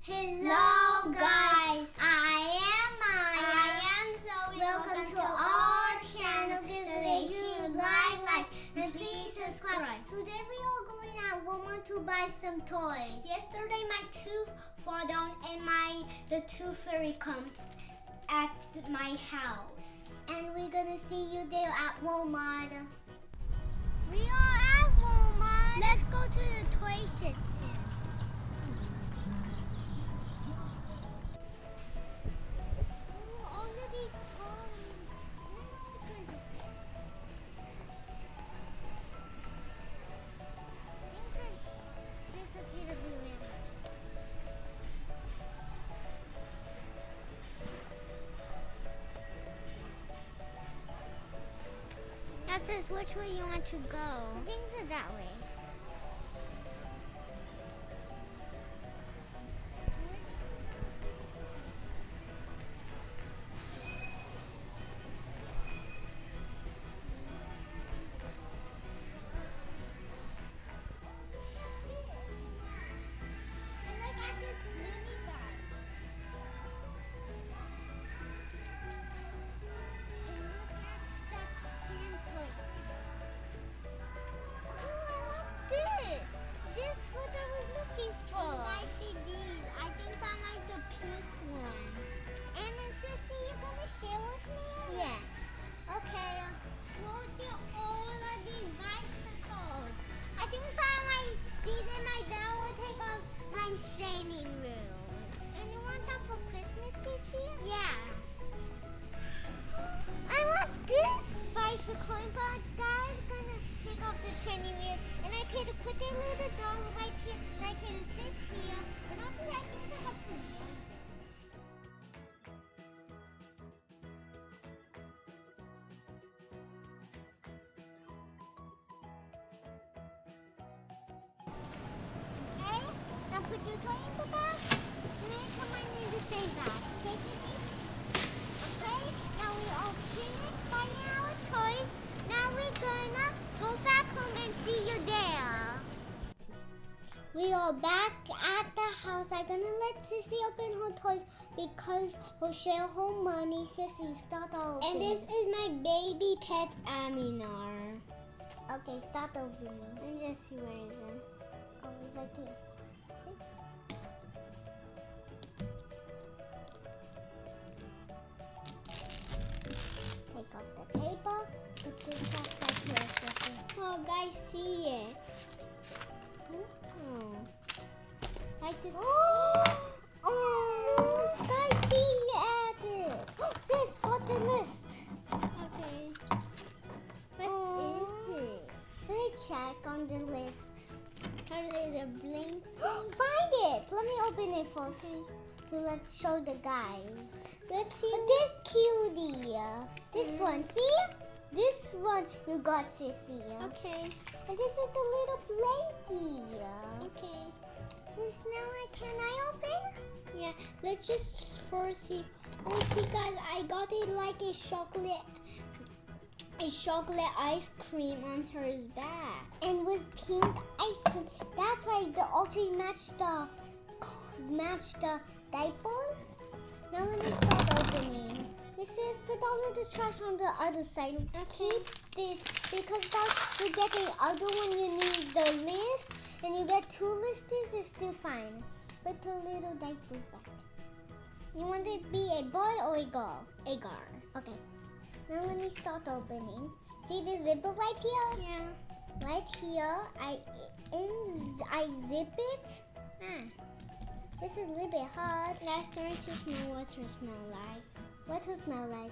Hello guys, I am Mya. I am Zoe. Welcome to our channel. Give it a huge like and please subscribe. Today we are going at Walmart to buy some toys. Yesterday my tooth fell down and the tooth fairy come at my house. And we're gonna see you there at Walmart. We are at Walmart. Let's go to the toy section. That says which way you want to go. I think it's that way. And look at this mini bag. This is what I was looking for. I see these. I think I like the pink one. And then Sissy, you gonna share with me? Yes. Okay. We'll see all of these bicycles. I think I like these and my dad will take off my training wheels. And you want that for Christmas, Sissy? Yeah. I want this bicycle, but Dad's gonna take off the training wheels. And I can put a little dog right here, and I can sit here. And after that, I think I have to. Okay, now put your toy in the bag. And then come on in the same bag. Okay, Sissy? Okay, now we all finished buying our toys. Now we're gonna go back home and see you there. We are back at the house. I'm gonna let Sissy open her toys because we'll share her money. Sissy, start opening. And this is my baby pet Aminar. Okay, start opening. Let me just see where is it. Oh, right here. Take off the paper. Put your stuff right here, Sissy. Oh, guys, see it. Like this. Oh, Sky, see it. Sis, got the list. Okay. What is it? Let me check on the list. How do they blink? Find it. Let me open it first to let's show the guys. Let's see. But this cutie, this one, see? This one you got, Sissy. Okay. And this is the little blankie. Okay. Sis, now can I open? Yeah. Let's just first see. Oh, see, guys, I got it like a chocolate ice cream on her back. And with pink ice cream. That's why the ultra matched the diapers. Now let me start opening. This is put all of the trash on the other side. Okay. Keep this because that's you get the other one. You need the list, and you get two lists. It's still fine. Put the little diapers back. You want it to be a boy or a girl? A girl. Okay. Now let me start opening. See the zipper right here? Yeah. Right here. I zip it. This is a little bit hard. Let's start to smell what her smell like. What does it smell like?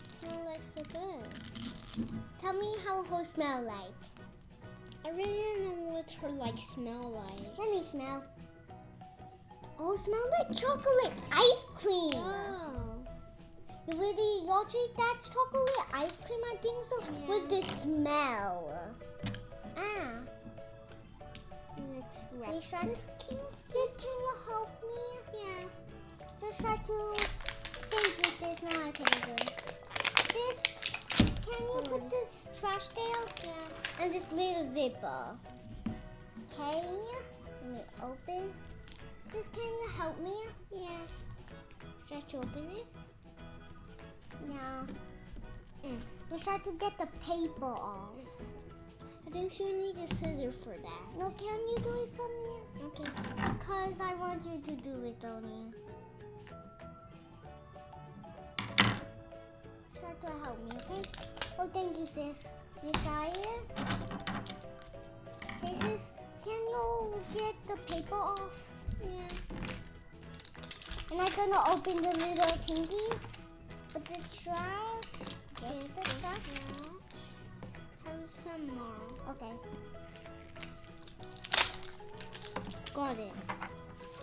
Smell like so good. Tell me how her smell like. I really don't know what her smell like. Let me smell. Oh, smell like chocolate ice cream. Wow. You really treat that chocolate ice cream? I think so. Yeah. With the smell. Let's wrap Sis, this. can you help me? Yeah. Just try to. Thank you, sis. Now I can do it. Sis, can you put this trash there? Yeah. And this little zipper. Okay. Let me open. Sis, can you help me? Yeah. Try to open it? Yeah. We'll try to get the paper off. I think you need a scissors for that. No, can you do it for me? Okay. Because I want you to do it, Tony. Try to help me, okay? Oh, thank you, sis. You try it? Okay, sis, can you get the paper off? Yeah. And I'm gonna open the little thingies with the trash. Get the trash. Have some more. Okay. Got it.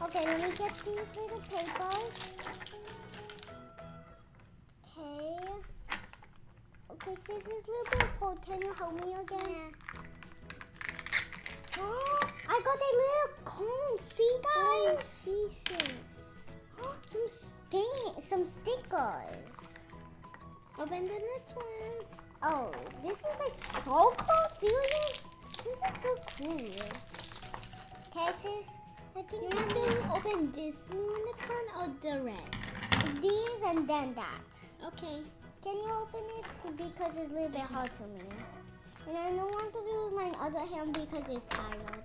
Okay, let me get these little papers. Okay. Okay, sis, this little bit hold. Can you help me again? Yeah. Oh, I got a little cone. See, guys? See, sis. Some stickers. Open the next one. Oh, this is like so cool. Serious? This is so cool. Okay, sis. I think you have to open this unicorn or the rest. These and then that. Okay. Can you open it? Because it's a little bit hard to me. And I don't want to do my other hand because it's tired.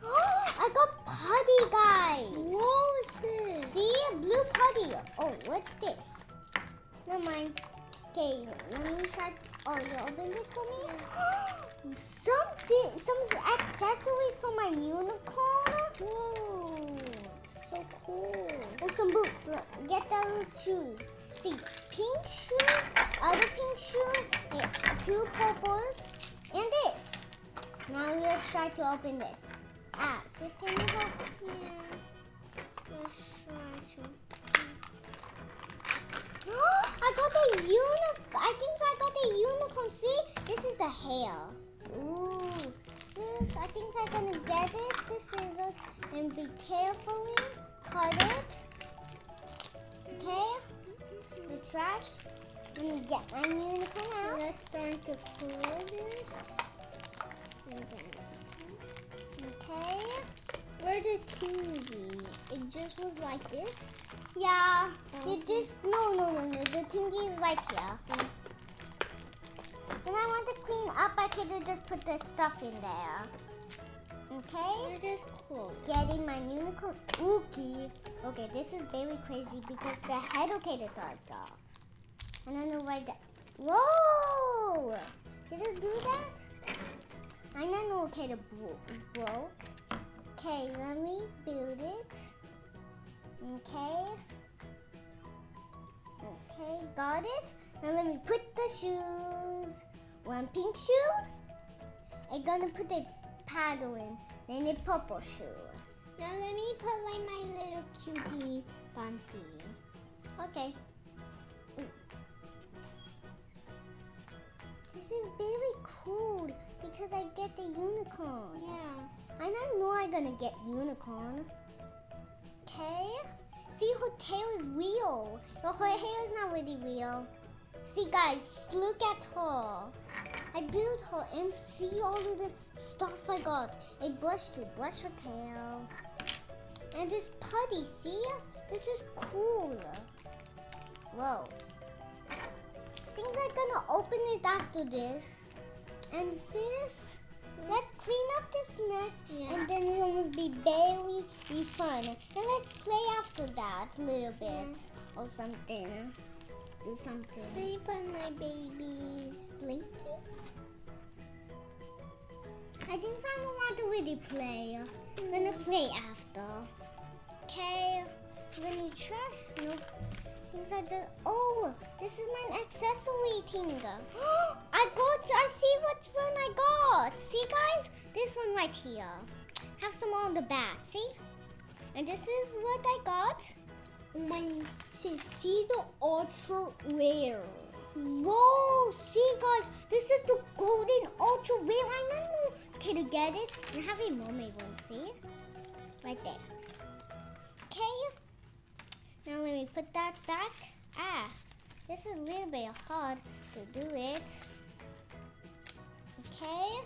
I got putty, guys. What is this? See? Blue putty. Oh, what's this? Never mind. Okay, let me try. Oh, you open this for me? Some accessories for my unicorn. Whoa, so cool. And some boots. Look, get those shoes. See, pink shoes, other pink shoe, yeah, 2 purples, and this. Now let's try to open this. Sis, can you help? Yeah. Let's try to. I got a unicorn. I think I got a unicorn. See, this is the hair. Ooh, sis, I think I'm gonna get it. The scissors and be carefully cut it. Okay. The trash. Let me get my unicorn out. Let's start to close this. Okay. Where the thingy? It just was like this? Yeah. No. The thingy is right here. When I want to clean up, I could just put the stuff in there. Okay? You're just close. Getting my unicorn. Okay. Okay, this is very crazy because the head the dog off. I don't know why that. Whoa! Did it do that? I don't know. Okay, the broke. Okay, let me build it. Okay. Okay, got it. Now let me put the shoes. One pink shoe. I'm gonna put a paddle in. Then a purple shoe. Now let me put like my little cutie bunty. Okay. This is very cool because I get the unicorn. Yeah. I don't know I'm gonna get unicorn. Okay. See, her tail is real. But her hair is not really real. See, guys, look at her. I built her and see all of the stuff I got. A brush to brush her tail. And this putty, see? This is cool. Whoa. I think I'm gonna open it after this. And sis, let's clean up this mess and then it will be very fun. And let's play after that a little bit or something. Do something. Can you put my baby's blinky? I think I don't want to really play. I'm gonna play after. Okay. Let me trash. No. Oh, this is my accessory thing. I see which one I got. See, guys? This one right here. Have some on the back, see? And this is what I got. See the ultra rare. Whoa, see, guys? This is the golden ultra rare. I don't know. Okay, to get it, and have a mermaid one, see? Right there. Okay. Now let me put that back. This is a little bit hard to do it. Okay.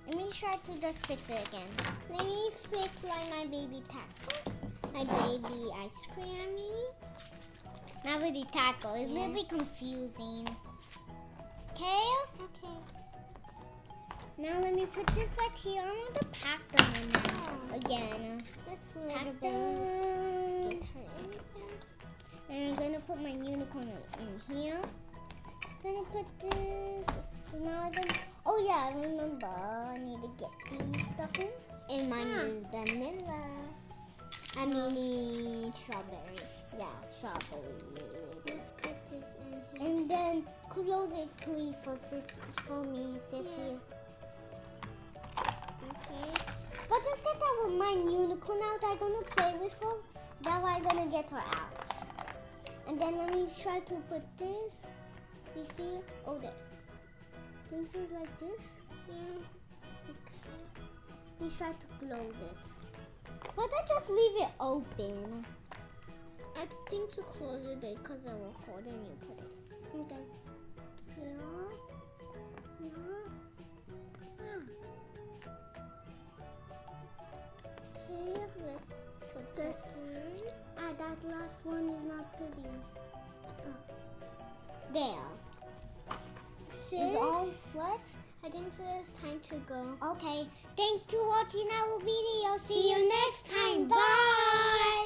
And me try to just fix it again. Let me fix like my baby taco. My baby ice cream, maybe? Not really taco. It's a little bit confusing. Okay? Okay. Now let me put this right here. I want to pack them in now again. Let's Pack little bit. them. Get her in there. And I'm gonna put my unicorn in here. Gonna put this. So now I'm gonna. Oh yeah, I remember. I need to get these stuff in. And mine is vanilla. I mean strawberry. Yeah, strawberry. Let's put this in here. And then close it, please, for me, Sissy. Okay. But just get that with my unicorn out. I'm gonna play with her. That way I'm gonna get her out. And then let me try to put this. You see? Oh, there. Things is like this. Yeah. Okay. We try to close it. Why don't just leave it open? I think to close it because I will hold and you put it. Okay. Yeah. Okay. Let's put This. this in. That last one is not pretty. There. It's all what? I think so it's time to go. Okay. Thanks for watching our video. See you next time. Bye.